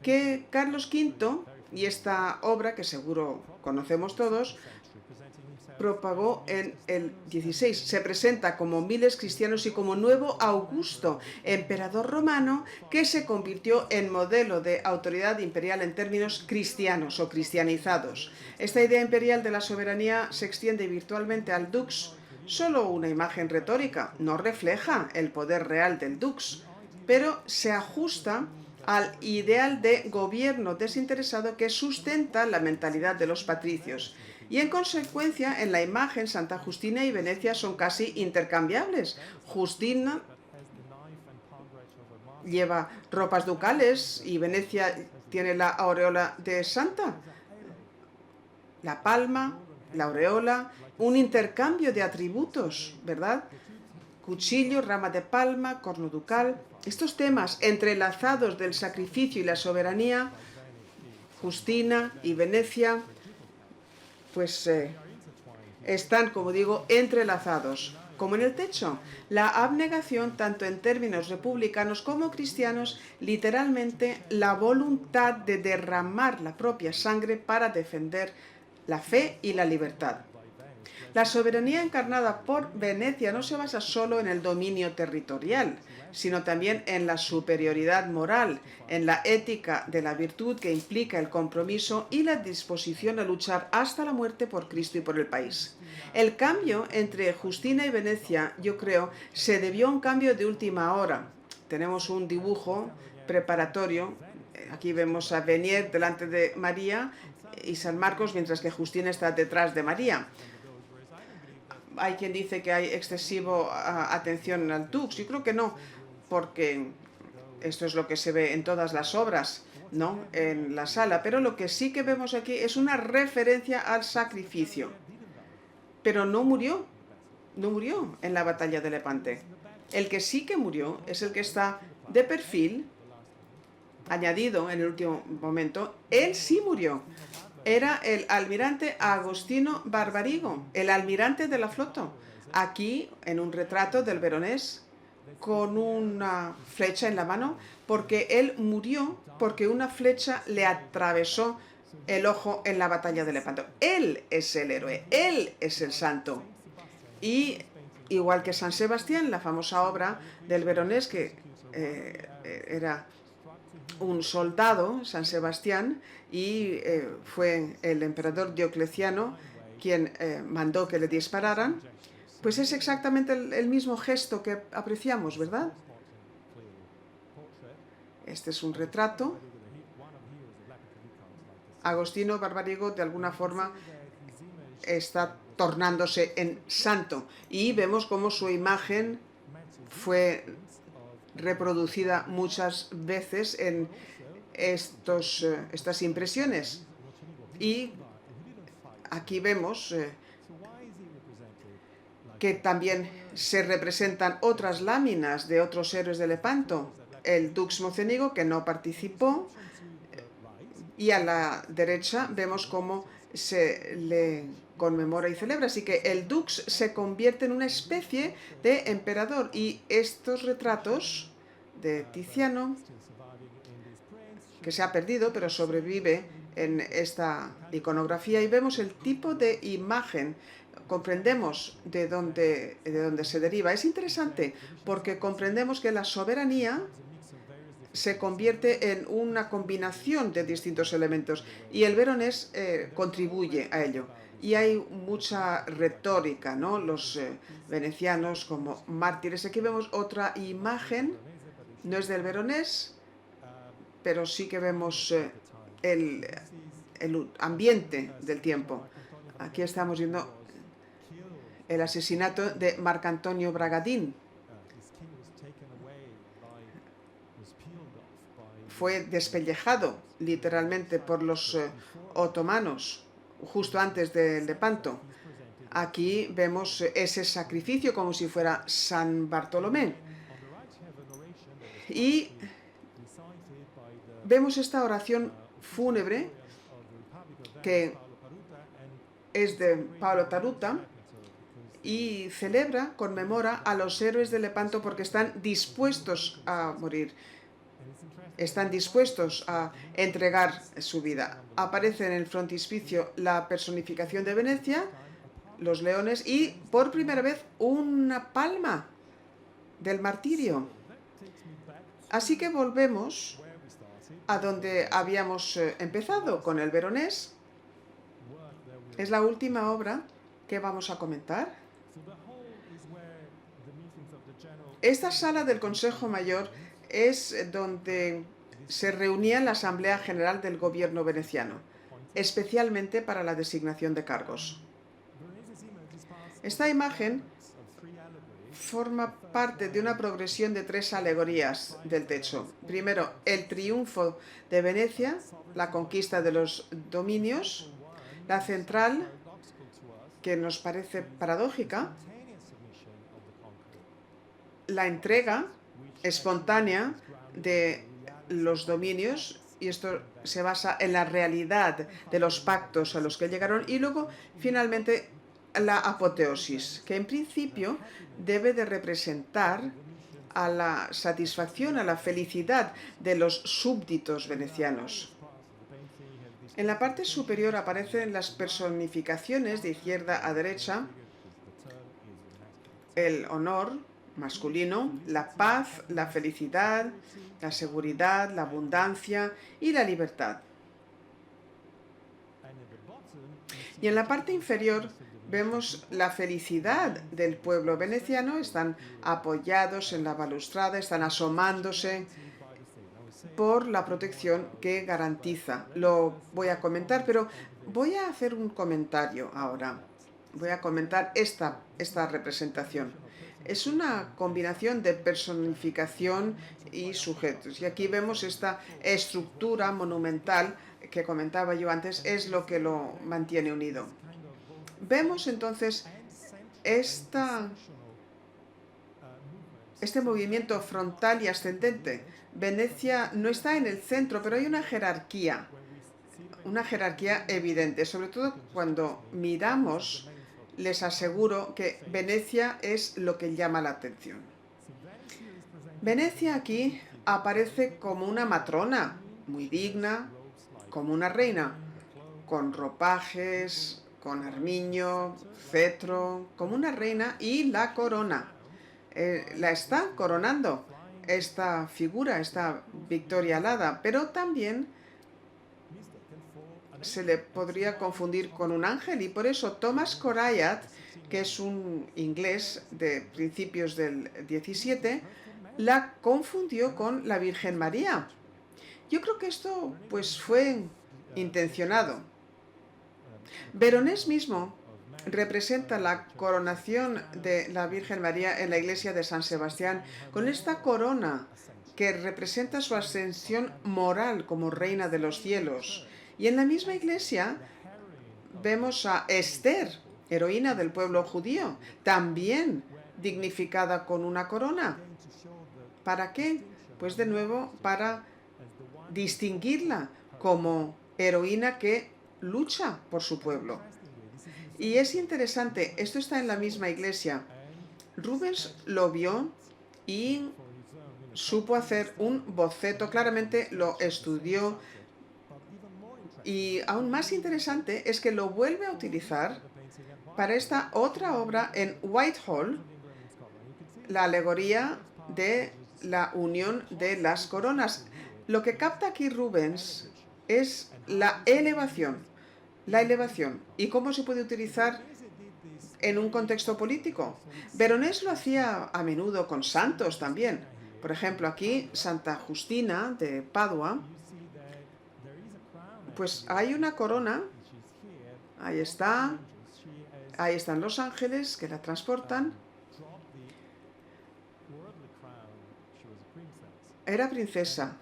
que Carlos V, y esta obra que seguro conocemos todos, propagó en el 16. Se presenta como miles cristianos y como nuevo Augusto, emperador romano, que se convirtió en modelo de autoridad imperial en términos cristianos o cristianizados. Esta idea imperial de la soberanía se extiende virtualmente al dux, solo una imagen retórica, no refleja el poder real del dux, pero se ajusta al ideal de gobierno desinteresado que sustenta la mentalidad de los patricios. Y en consecuencia, en la imagen, Santa Justina y Venecia son casi intercambiables. Justina lleva ropas ducales y Venecia tiene la aureola de santa. La palma, la aureola, un intercambio de atributos, ¿verdad? Cuchillo, rama de palma, corno ducal. Estos temas entrelazados del sacrificio y la soberanía, Justina y Venecia, pues están, como digo, entrelazados. Como en el techo, la abnegación, tanto en términos republicanos como cristianos, literalmente la voluntad de derramar la propia sangre para defender la fe y la libertad. La soberanía encarnada por Venecia no se basa solo en el dominio territorial, sino también en la superioridad moral, en la ética de la virtud que implica el compromiso y la disposición a luchar hasta la muerte por Cristo y por el país. El cambio entre Justina y Venecia, yo creo, se debió a un cambio de última hora. Tenemos un dibujo preparatorio. Aquí vemos a Venier delante de María y San Marcos, mientras que Justina está detrás de María. Hay quien dice que hay excesiva atención al dux. Yo creo que no, porque esto es lo que se ve en todas las obras, ¿no?, en la sala. Pero lo que sí que vemos aquí es una referencia al sacrificio. Pero no murió en la batalla de Lepante. El que sí que murió es el que está de perfil, añadido en el último momento. Él sí murió. Era el almirante Agostino Barbarigo, el almirante de la flota. Aquí, en un retrato del veronés, con una flecha en la mano, porque él murió porque una flecha le atravesó el ojo en la batalla de Lepanto. Él es el héroe, él es el santo. Y igual que San Sebastián, la famosa obra del veronés, que era un soldado, San Sebastián, y fue el emperador Diocleciano quien mandó que le dispararan, pues es exactamente el mismo gesto que apreciamos, ¿verdad? Este es un retrato. Agostino Barbarigo, de alguna forma, está tornándose en santo, y vemos cómo su imagen fue reproducida muchas veces en estas impresiones. Y aquí vemos que también se representan otras láminas de otros héroes de Lepanto. El Dux Mocenigo, que no participó, y a la derecha vemos cómo se le conmemora y celebra. Así que el Dux se convierte en una especie de emperador, y estos retratos de Tiziano, que se ha perdido pero sobrevive en esta iconografía, y vemos el tipo de imagen, comprendemos de dónde se deriva. Es interesante porque comprendemos que la soberanía se convierte en una combinación de distintos elementos, y el veronés contribuye a ello. Y hay mucha retórica, ¿no? Los venecianos como mártires. Aquí vemos otra imagen, no es del veronés, pero sí que vemos el ambiente del tiempo. Aquí estamos viendo el asesinato de Marcantonio Bragadín. Fue despellejado literalmente por los otomanos justo antes del Lepanto. Aquí vemos ese sacrificio como si fuera San Bartolomé. Y vemos esta oración fúnebre que es de Paolo Taruta, y celebra, conmemora a los héroes de Lepanto porque están dispuestos a morir, están dispuestos a entregar su vida. Aparece en el frontispicio la personificación de Venecia, los leones, y por primera vez una palma del martirio. Así que volvemos a donde habíamos empezado, con el veronés. Es la última obra que vamos a comentar. Esta sala del Consejo Mayor es donde se reunía la Asamblea General del Gobierno veneciano, especialmente para la designación de cargos. Esta imagen forma parte de una progresión de 3 alegorías del techo. Primero, el triunfo de Venecia, la conquista de los dominios. La central, que nos parece paradójica, la entrega espontánea de los dominios, y esto se basa en la realidad de los pactos a los que llegaron, y luego finalmente la apoteosis, que en principio debe de representar a la satisfacción, a la felicidad de los súbditos venecianos. En la parte superior aparecen las personificaciones de izquierda a derecha: el honor masculino, la paz, la felicidad, la seguridad, la abundancia y la libertad. Y en la parte inferior vemos la felicidad del pueblo veneciano. Están apoyados en la balustrada, están asomándose por la protección que garantiza. Lo voy a comentar, pero voy a hacer un comentario ahora. Voy a comentar esta representación. Es una combinación de personificación y sujetos. Y aquí vemos esta estructura monumental que comentaba yo antes, es lo que lo mantiene unido. Vemos entonces este movimiento frontal y ascendente. Venecia no está en el centro, pero hay una jerarquía evidente. Sobre todo cuando miramos, les aseguro que Venecia es lo que llama la atención. Venecia aquí aparece como una matrona, muy digna, como una reina, con ropajes, con armiño, cetro, como una reina, y la corona. La está coronando. esta figura, esta Victoria alada, pero también se le podría confundir con un ángel, y por eso Thomas Corayat, que es un inglés de principios del 17, la confundió con la Virgen María. Yo creo que esto pues fue intencionado. Veronés mismo representa la coronación de la Virgen María en la iglesia de San Sebastián, con esta corona que representa su ascensión moral como reina de los cielos. Y en la misma iglesia vemos a Esther, heroína del pueblo judío, también dignificada con una corona. ¿Para qué? Pues de nuevo para distinguirla como heroína que lucha por su pueblo. Y es interesante, esto está en la misma iglesia. Rubens lo vio y supo hacer un boceto, claramente lo estudió, y aún más interesante es que lo vuelve a utilizar para esta otra obra en Whitehall, la alegoría de la unión de las coronas. Lo que capta aquí Rubens es la elevación. ¿Y cómo se puede utilizar en un contexto político? Veronés lo hacía a menudo con santos también. Por ejemplo, aquí Santa Justina de Padua, pues hay una corona, ahí está, ahí están los ángeles que la transportan. Era princesa,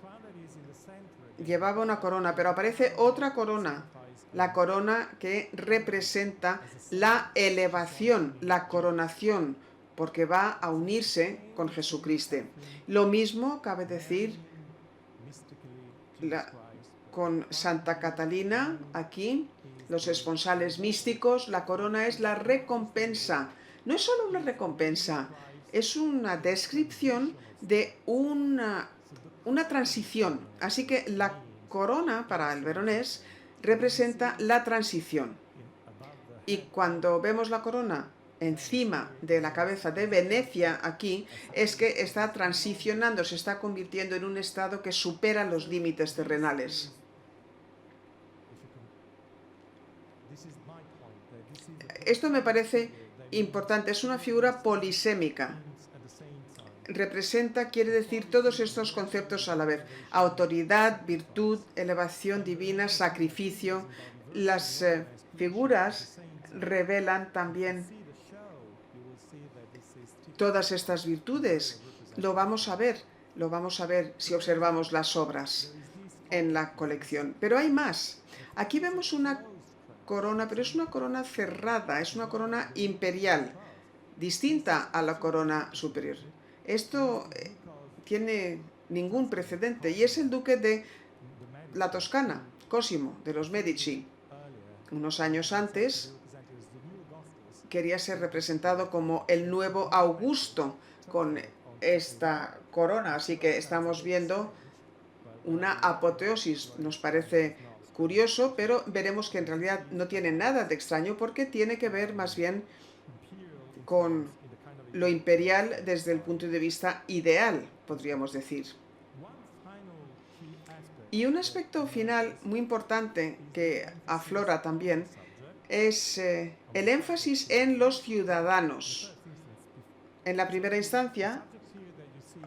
llevaba una corona, pero aparece otra corona, la corona que representa la elevación, la coronación, porque va a unirse con Jesucristo. Lo mismo cabe decir con Santa Catalina, aquí, los esponsales místicos. La corona es la recompensa. No es solo una recompensa, es una descripción de una transición. Así que la corona para el veronés representa la transición. Y cuando vemos la corona encima de la cabeza de Venecia aquí, es que está transicionando, se está convirtiendo en un estado que supera los límites terrenales. Esto me parece importante, es una figura polisémica. Representa, quiere decir, todos estos conceptos a la vez: autoridad, virtud, elevación divina, sacrificio. Las figuras revelan también todas estas virtudes. Lo vamos a ver si observamos las obras en la colección. Pero hay más. Aquí vemos una corona, pero es una corona cerrada, es una corona imperial, distinta a la corona superior. Esto tiene ningún precedente, y es el duque de la Toscana, Cosimo, de los Medici. Unos años antes quería ser representado como el nuevo Augusto con esta corona, así que estamos viendo una apoteosis. Nos parece curioso, pero veremos que en realidad no tiene nada de extraño, porque tiene que ver más bien con lo imperial desde el punto de vista ideal, podríamos decir. Y un aspecto final muy importante que aflora también es el énfasis en los ciudadanos. En la primera instancia,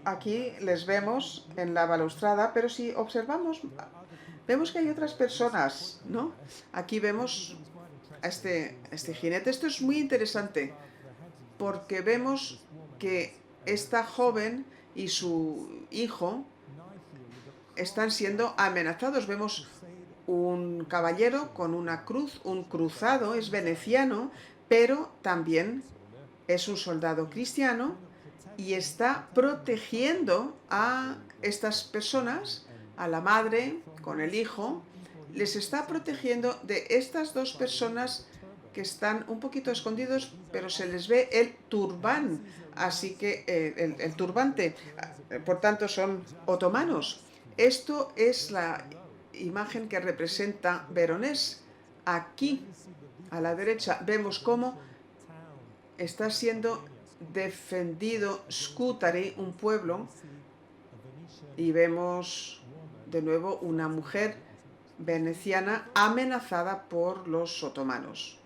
aquí les vemos en la balaustrada, pero si observamos, vemos que hay otras personas, ¿no? Aquí vemos a este jinete. Esto es muy interesante, porque vemos que esta joven y su hijo están siendo amenazados. Vemos un caballero con una cruz, un cruzado, es veneciano, pero también es un soldado cristiano, y está protegiendo a estas personas, a la madre con el hijo. Les está protegiendo de estas dos personas que están un poquito escondidos, pero se les ve el turbán, así que el turbante, por tanto son otomanos. Esto es la imagen que representa Veronés. Aquí, a la derecha, vemos cómo está siendo defendido Scutari, un pueblo y vemos de nuevo una mujer veneciana amenazada por los otomanos.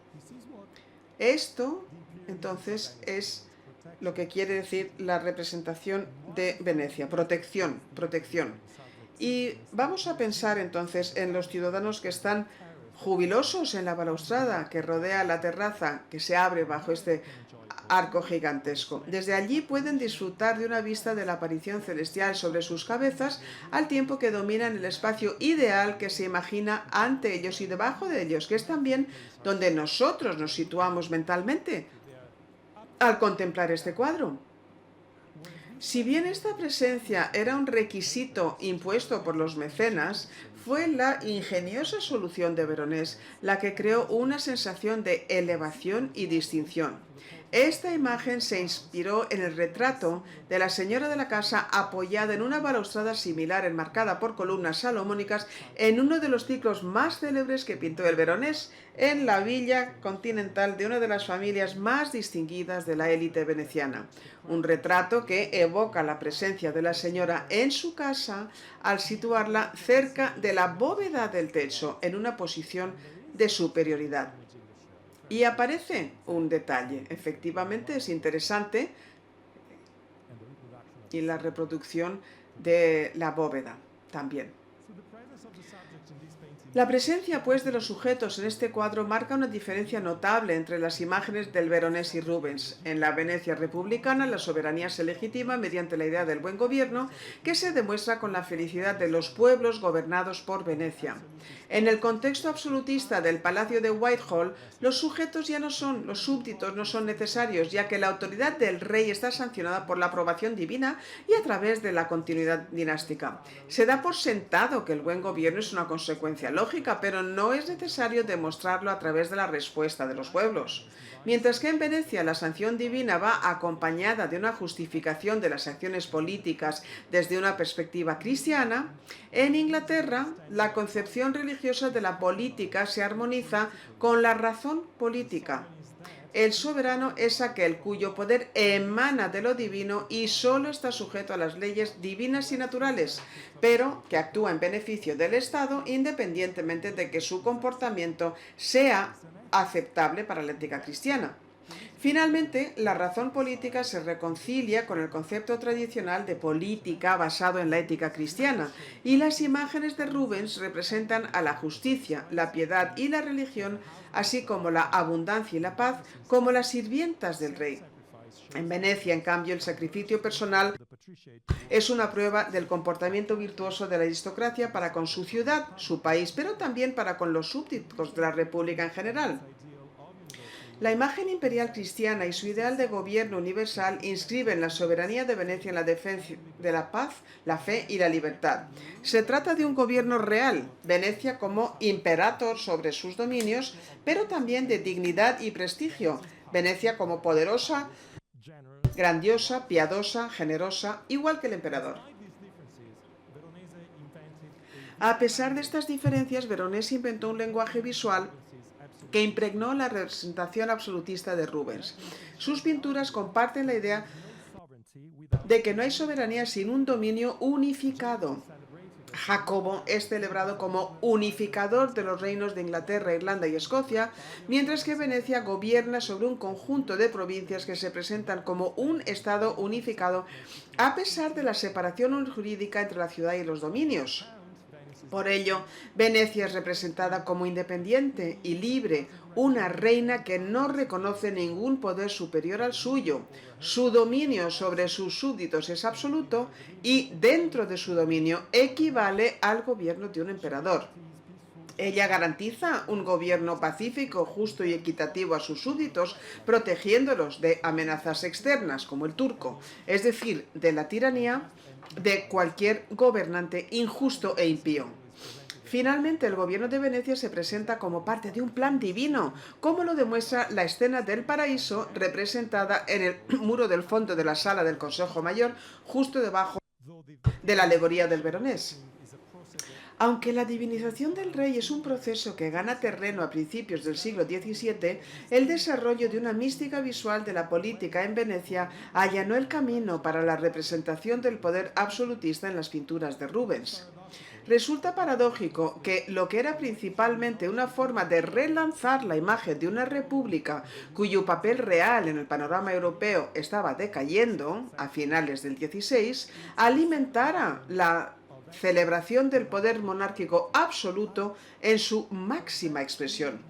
Esto, entonces, es lo que quiere decir la representación de Venecia, protección, protección. Y vamos a pensar entonces en los ciudadanos que están jubilosos en la balaustrada que rodea la terraza que se abre bajo este arco gigantesco. Desde allí pueden disfrutar de una vista de la aparición celestial sobre sus cabezas, al tiempo que dominan el espacio ideal que se imagina ante ellos y debajo de ellos, que es también donde nosotros nos situamos mentalmente al contemplar este cuadro. Si bien esta presencia era un requisito impuesto por los mecenas, fue la ingeniosa solución de Veronés la que creó una sensación de elevación y distinción. Esta imagen se inspiró en el retrato de la señora de la casa apoyada en una balaustrada similar enmarcada por columnas salomónicas en uno de los ciclos más célebres que pintó el Veronés en la villa continental de una de las familias más distinguidas de la élite veneciana. Un retrato que evoca la presencia de la señora en su casa al situarla cerca de la bóveda del techo en una posición de superioridad. Y aparece un detalle, efectivamente es interesante, y la reproducción de la bóveda también. La presencia, pues, de los sujetos en este cuadro marca una diferencia notable entre las imágenes del Veronés y Rubens. En la Venecia republicana, la soberanía se legitima mediante la idea del buen gobierno, que se demuestra con la felicidad de los pueblos gobernados por Venecia. En el contexto absolutista del Palacio de Whitehall, los sujetos ya no son, los súbditos no son necesarios, ya que la autoridad del rey está sancionada por la aprobación divina y a través de la continuidad dinástica. Se da por sentado que el buen gobierno es una consecuencia lógica, pero no es necesario demostrarlo a través de la respuesta de los pueblos. Mientras que en Venecia la sanción divina va acompañada de una justificación de las acciones políticas desde una perspectiva cristiana, en Inglaterra la concepción religiosa de la política se armoniza con la razón política. El soberano es aquel cuyo poder emana de lo divino y solo está sujeto a las leyes divinas y naturales, pero que actúa en beneficio del Estado independientemente de que su comportamiento sea aceptable para la ética cristiana. Finalmente, la razón política se reconcilia con el concepto tradicional de política basado en la ética cristiana, y las imágenes de Rubens representan a la justicia, la piedad y la religión, así como la abundancia y la paz, como las sirvientas del rey. En Venecia, en cambio, el sacrificio personal es una prueba del comportamiento virtuoso de la aristocracia para con su ciudad, su país, pero también para con los súbditos de la República en general. La imagen imperial cristiana y su ideal de gobierno universal inscriben la soberanía de Venecia en la defensa de la paz, la fe y la libertad. Se trata de un gobierno real, Venecia como imperator sobre sus dominios, pero también de dignidad y prestigio, Venecia como poderosa, grandiosa, piadosa, generosa, igual que el emperador. A pesar de estas diferencias, Veronés inventó un lenguaje visual que impregnó la representación absolutista de Rubens. Sus pinturas comparten la idea de que no hay soberanía sin un dominio unificado. Jacobo es celebrado como unificador de los reinos de Inglaterra, Irlanda y Escocia, mientras que Venecia gobierna sobre un conjunto de provincias que se presentan como un estado unificado, a pesar de la separación jurídica entre la ciudad y los dominios. Por ello, Venecia es representada como independiente y libre, una reina que no reconoce ningún poder superior al suyo. Su dominio sobre sus súbditos es absoluto y, dentro de su dominio, equivale al gobierno de un emperador. Ella garantiza un gobierno pacífico, justo y equitativo a sus súbditos, protegiéndolos de amenazas externas, como el turco, es decir, de la tiranía de cualquier gobernante injusto e impío. Finalmente, el gobierno de Venecia se presenta como parte de un plan divino, como lo demuestra la escena del paraíso representada en el muro del fondo de la sala del Consejo Mayor, justo debajo de la alegoría del Veronés. Aunque la divinización del rey es un proceso que gana terreno a principios del siglo XVII, el desarrollo de una mística visual de la política en Venecia allanó el camino para la representación del poder absolutista en las pinturas de Rubens. Resulta paradójico que lo que era principalmente una forma de relanzar la imagen de una república cuyo papel real en el panorama europeo estaba decayendo a finales del XVI, alimentara la celebración del poder monárquico absoluto en su máxima expresión.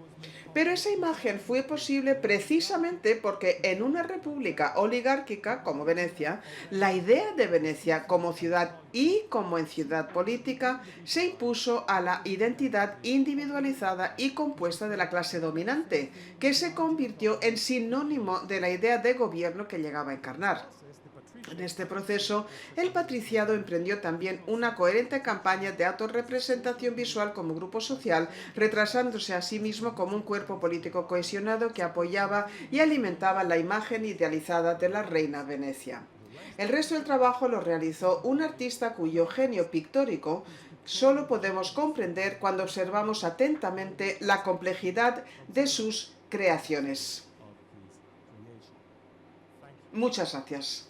Pero esa imagen fue posible precisamente porque en una república oligárquica como Venecia, la idea de Venecia como ciudad y como ciudad política se impuso a la identidad individualizada y compuesta de la clase dominante, que se convirtió en sinónimo de la idea de gobierno que llegaba a encarnar. En este proceso, el patriciado emprendió también una coherente campaña de autorrepresentación visual como grupo social, retrasándose a sí mismo como un cuerpo político cohesionado que apoyaba y alimentaba la imagen idealizada de la reina Venecia. El resto del trabajo lo realizó un artista cuyo genio pictórico solo podemos comprender cuando observamos atentamente la complejidad de sus creaciones. Muchas gracias.